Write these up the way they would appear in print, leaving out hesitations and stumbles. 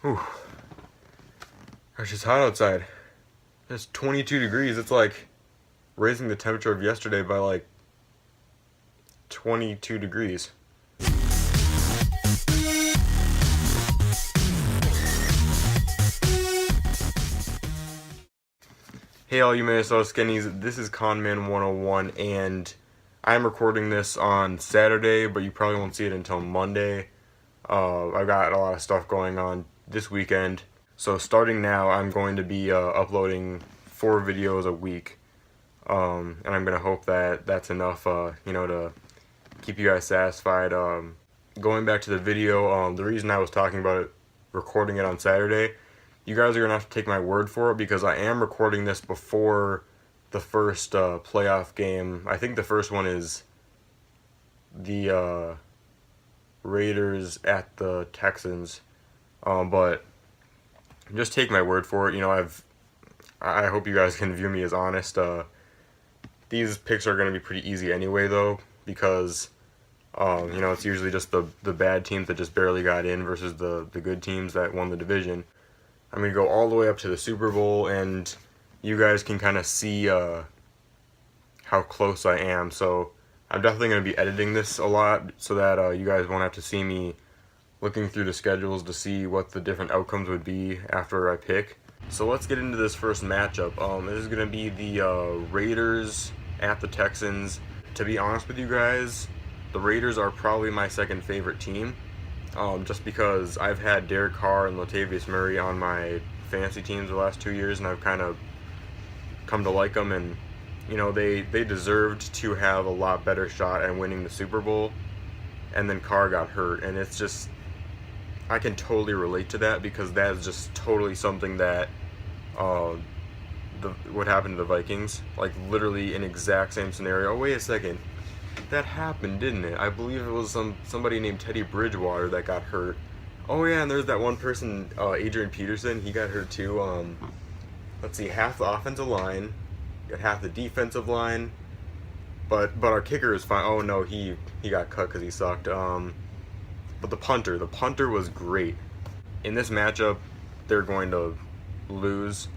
Whew. Gosh, it's hot outside. It's 22 degrees. It's like raising the temperature of yesterday by like 22 degrees. Hey all you Minnesota Skinnies, this is Conman 101 and I'm recording this on Saturday, but you probably won't see it until Monday. I've got a lot of stuff going on this weekend. So starting now, I'm going to be uploading 4 videos a week. And I'm going to hope that that's enough, to keep you guys satisfied. Going back to the video, the reason I was talking about it, recording it on Saturday, you guys are going to have to take my word for it because I am recording this before the first playoff game. I think the first one is the Raiders at the Texans. But just take my word for it. I hope you guys can view me as honest. These picks are going to be pretty easy anyway, though, because it's usually just the bad teams that just barely got in versus the good teams that won the division. I'm going to go all the way up to the Super Bowl, and you guys can kind of see how close I am. So I'm definitely going to be editing this a lot so that you guys won't have to see me looking through the schedules to see what the different outcomes would be after I pick. So let's get into this first matchup. This is going to be the Raiders at the Texans. To be honest with you guys, the Raiders are probably my second favorite team. Just because I've had Derek Carr and Latavius Murray on my fantasy teams the last 2 years, and I've kind of come to like them, and they deserved to have a lot better shot at winning the Super Bowl, and then Carr got hurt, and it's just, I can totally relate to that because that is just totally something that what happened to the Vikings, like literally an exact same scenario. Oh, wait a second. That happened, didn't it? I believe it was somebody named Teddy Bridgewater that got hurt. Oh yeah, and there's that one person, Adrian Peterson. He got hurt too. Let's see, half the offensive line, got half the defensive line, but our kicker is fine. Oh no, he got cut because he sucked. But the punter was great. In this matchup, they're going to lose.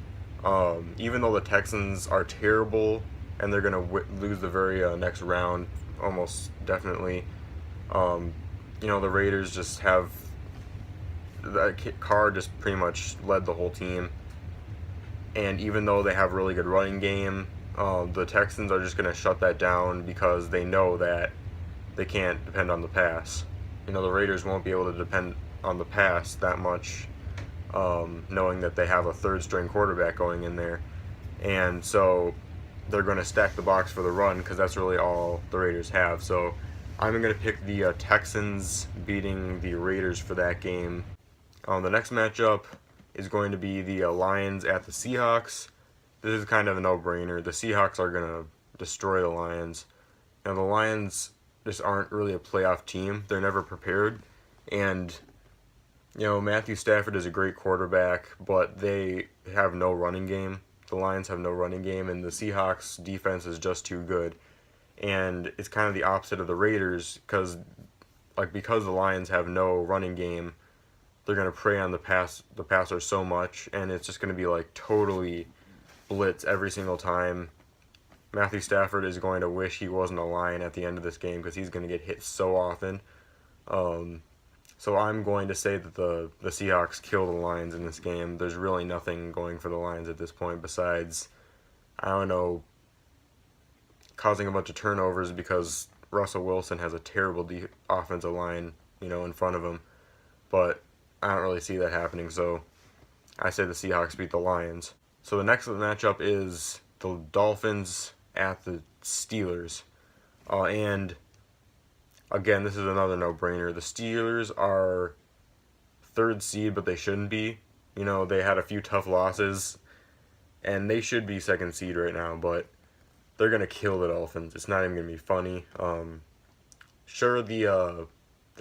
Even though the Texans are terrible and they're going to lose the very next round, almost definitely. The Raiders just have Carr just pretty much led the whole team, and even though they have a really good running game, the Texans are just going to shut that down because they know that they can't depend on the pass. The Raiders won't be able to depend on the pass that much, knowing that they have a third-string quarterback going in there, and so they're going to stack the box for the run because that's really all the Raiders have. So I'm going to pick the Texans beating the Raiders for that game. The next matchup is going to be the Lions at the Seahawks. This is kind of a no-brainer. The Seahawks are going to destroy the Lions. Now, the Lions just aren't really a playoff team. They're never prepared. And, Matthew Stafford is a great quarterback, but they have no running game. The Lions have no running game, and the Seahawks defense is just too good. And it's kind of the opposite of the Raiders because the Lions have no running game, they're going to prey on the passer so much, and it's just going to be like totally blitz every single time. Matthew Stafford is going to wish he wasn't a Lion at the end of this game because he's going to get hit so often. So I'm going to say that the Seahawks kill the Lions in this game. There's really nothing going for the Lions at this point besides, causing a bunch of turnovers because Russell Wilson has a terrible offensive line, in front of him. But I don't really see that happening, so I say the Seahawks beat the Lions. So the next matchup is the Dolphins at the Steelers. And again, this is another no-brainer. The Steelers are third seed, but they shouldn't be. They had a few tough losses, and they should be second seed right now, but they're going to kill the Dolphins. It's not even going to be funny. Sure, the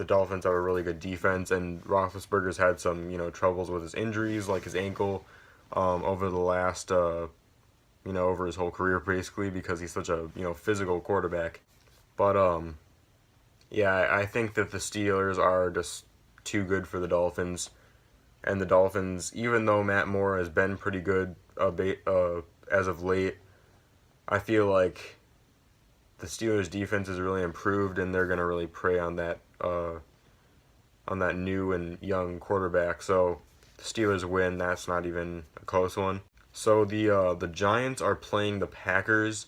Dolphins have a really good defense, and Roethlisberger's had some, troubles with his injuries, like his ankle, over the last, over his whole career, basically, because he's such a, physical quarterback. But, yeah, I think that the Steelers are just too good for the Dolphins. And the Dolphins, even though Matt Moore has been pretty good as of late, I feel like the Steelers' defense has really improved, and they're going to really prey on that new and young quarterback. So the Steelers win. That's not even a close one. So the Giants are playing the Packers.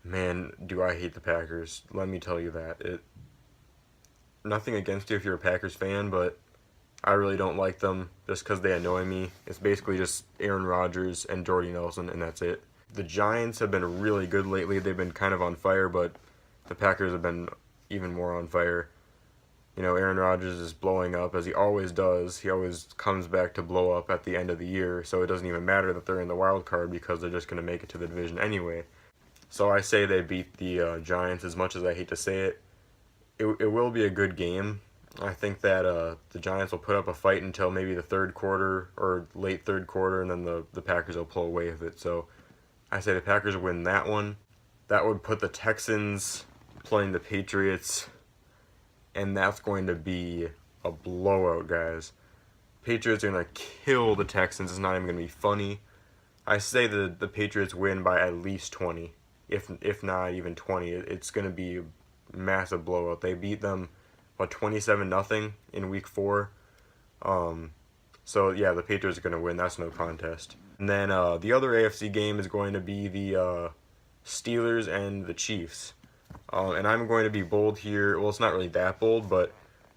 Man, do I hate the Packers. Let me tell you that. Nothing against you if you're a Packers fan, but I really don't like them just because they annoy me. It's basically just Aaron Rodgers and Jordy Nelson, and that's it. The Giants have been really good lately. They've been kind of on fire, but the Packers have been even more on fire. You know, Aaron Rodgers is blowing up, as he always does. He always comes back to blow up at the end of the year, so it doesn't even matter that they're in the wild card because they're just going to make it to the division anyway. So I say they beat the Giants, as much as I hate to say it. It will be a good game. I think that the Giants will put up a fight until maybe the third quarter or late third quarter, and then the Packers will pull away with it. So I say the Packers win that one. That would put the Texans playing the Patriots, and that's going to be a blowout, guys. Patriots are going to kill the Texans. It's not even going to be funny. I say the Patriots win by at least 20, if not even 20. It's going to be a massive blowout. They beat them, 27-0 in Week 4. So yeah, the Patriots are going to win. That's no contest. And then the other AFC game is going to be the Steelers and the Chiefs. And I'm going to be bold here. Well, it's not really that bold, but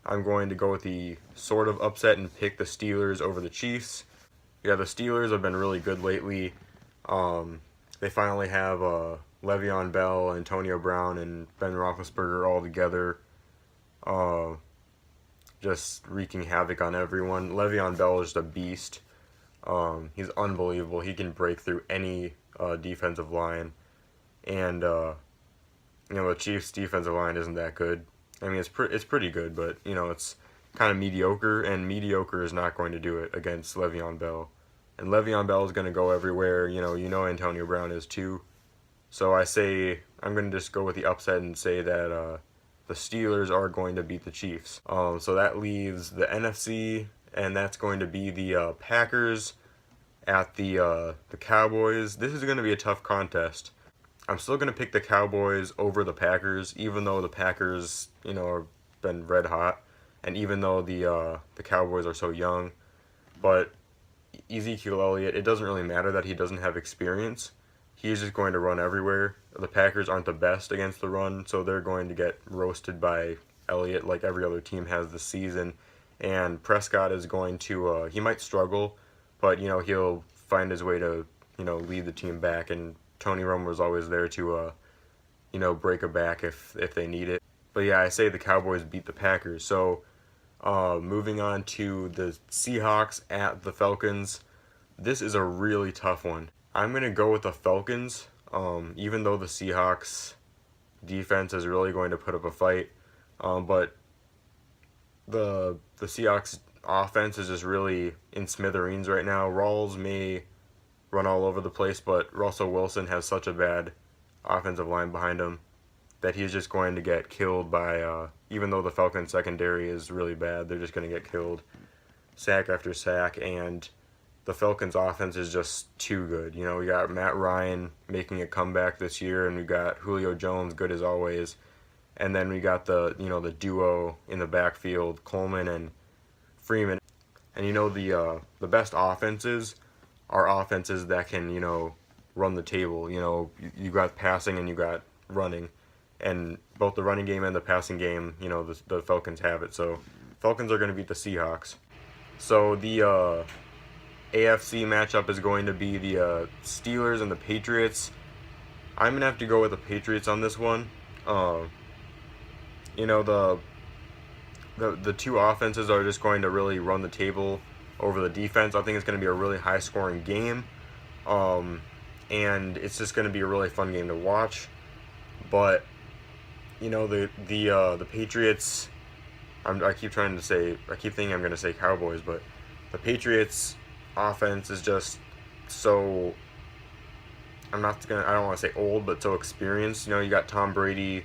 I'm going to go with the sort of upset and pick the Steelers over the Chiefs. Yeah, the Steelers have been really good lately. They finally have Le'Veon Bell, Antonio Brown, and Ben Roethlisberger all together, just wreaking havoc on everyone. Le'Veon Bell is just a beast. He's unbelievable. He can break through any defensive line, and the Chiefs' defensive line isn't that good. I mean, it's pretty good, but it's kind of mediocre, and mediocre is not going to do it against Le'Veon Bell. And Le'Veon Bell is going to go everywhere. Antonio Brown is too. So I say I'm going to just go with the upset and say that the Steelers are going to beat the Chiefs. So that leaves the NFC, and that's going to be the Packers at the Cowboys. This is going to be a tough contest. I'm still going to pick the Cowboys over the Packers, even though the Packers, have been red hot, and even though the Cowboys are so young. But Ezekiel Elliott, it doesn't really matter that he doesn't have experience. He's just going to run everywhere. The Packers aren't the best against the run, so they're going to get roasted by Elliott like every other team has this season. And Prescott is going to, he might struggle, but, he'll find his way to, lead the team back. And Tony Romo was always there to, break a back if they need it. But yeah, I say the Cowboys beat the Packers. So moving on to the Seahawks at the Falcons. This is a really tough one. I'm going to go with the Falcons, even though the Seahawks defense is really going to put up a fight. But the Seahawks offense is just really in smithereens right now. Rawls may run all over the place, but Russell Wilson has such a bad offensive line behind him that he's just going to get killed by, even though the Falcons secondary is really bad, they're just going to get killed sack after sack, and the Falcons offense is just too good. We got Matt Ryan making a comeback this year, and we got Julio Jones, good as always. And then we got the duo in the backfield, Coleman and Freeman. And the best offenses are offenses that can, run the table. You got passing and you got running. And both the running game and the passing game, the Falcons have it. So Falcons are going to beat the Seahawks. So the AFC matchup is going to be the Steelers and the Patriots. I'm going to have to go with the Patriots on this one. The two offenses are just going to really run the table over the defense. I think it's going to be a really high-scoring game. And it's just going to be a really fun game to watch. But, the Patriots, I keep thinking I'm going to say Cowboys, but the Patriots offense is just so, I don't want to say old, but so experienced. You got Tom Brady,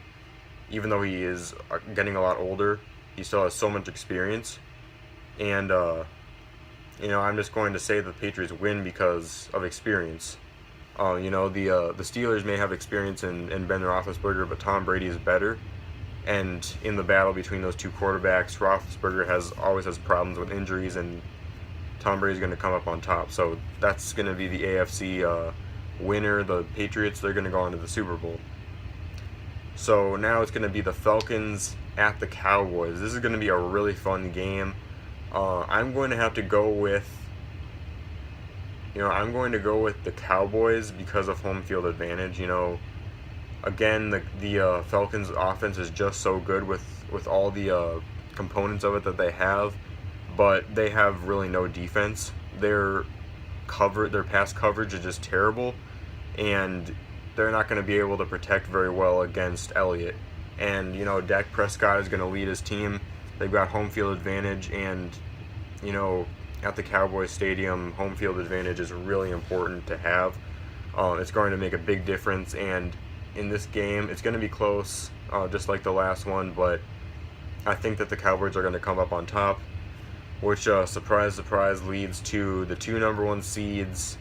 even though he is getting a lot older, he still has so much experience. And I'm just going to say the Patriots win because of experience. The Steelers may have experience in Ben Roethlisberger, but Tom Brady is better. And in the battle between those two quarterbacks, Roethlisberger always has problems with injuries, and Tom Brady's going to come up on top. So that's going to be the AFC winner. The Patriots, they're going to go on to the Super Bowl. So now it's going to be the Falcons at the Cowboys. This is going to be a really fun game. I'm going to have to go with the Cowboys because of home field advantage. Again, the Falcons' offense is just so good with all the components of it that they have, but they have really no defense. Their pass coverage is just terrible, and they're not going to be able to protect very well against Elliott. And Dak Prescott is going to lead his team. They've got home field advantage, and at the Cowboys Stadium, home field advantage is really important to have. It's going to make a big difference, and in this game, it's going to be close, just like the last one, but I think that the Cowboys are going to come up on top, which, surprise, surprise, leads to the two number 1 seeds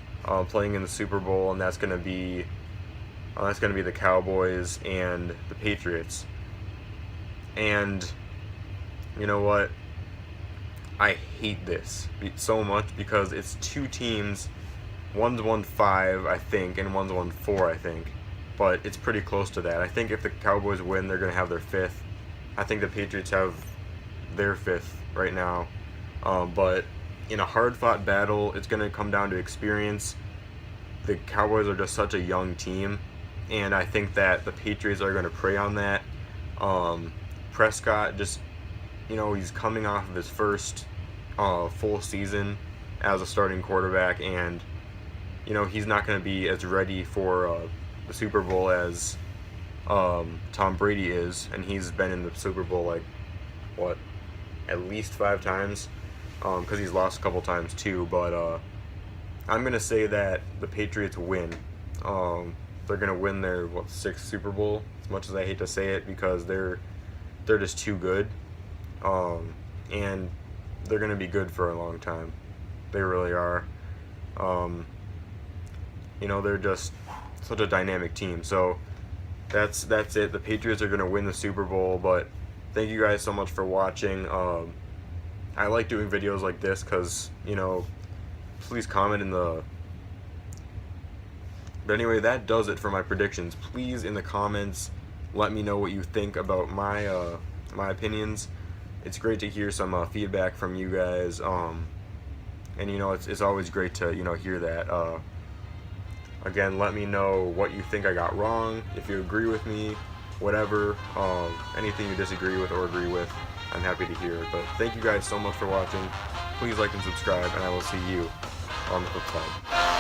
playing in the Super Bowl, and that's going to be the Cowboys and the Patriots. And you know what? I hate this so much because it's two teams. One's won 5, I think, and one's won 4, I think. But it's pretty close to that. I think if the Cowboys win, they're going to have their 5th. I think the Patriots have their 5th right now. But in a hard-fought battle, it's going to come down to experience. The Cowboys are just such a young team, and I think that the Patriots are going to prey on that. Prescott just, he's coming off of his first full season as a starting quarterback, and he's not going to be as ready for the Super Bowl as Tom Brady is, and he's been in the Super Bowl at least 5 times, because he's lost a couple times too. But I'm going to say that the Patriots win. They're going to win their 6th Super Bowl, as much as I hate to say it, because they're just too good. And they're going to be good for a long time. They really are. They're just such a dynamic team. So that's it. The Patriots are going to win the Super Bowl. But thank you guys so much for watching. I like doing videos like this because, please comment in the... But anyway, that does it for my predictions. Please, in the comments, let me know what you think about my opinions. It's great to hear some feedback from you guys, and it's always great to hear that. Again, let me know what you think I got wrong, if you agree with me, whatever, anything you disagree with or agree with, I'm happy to hear it. But thank you guys so much for watching. Please like and subscribe, and I will see you on the flip side.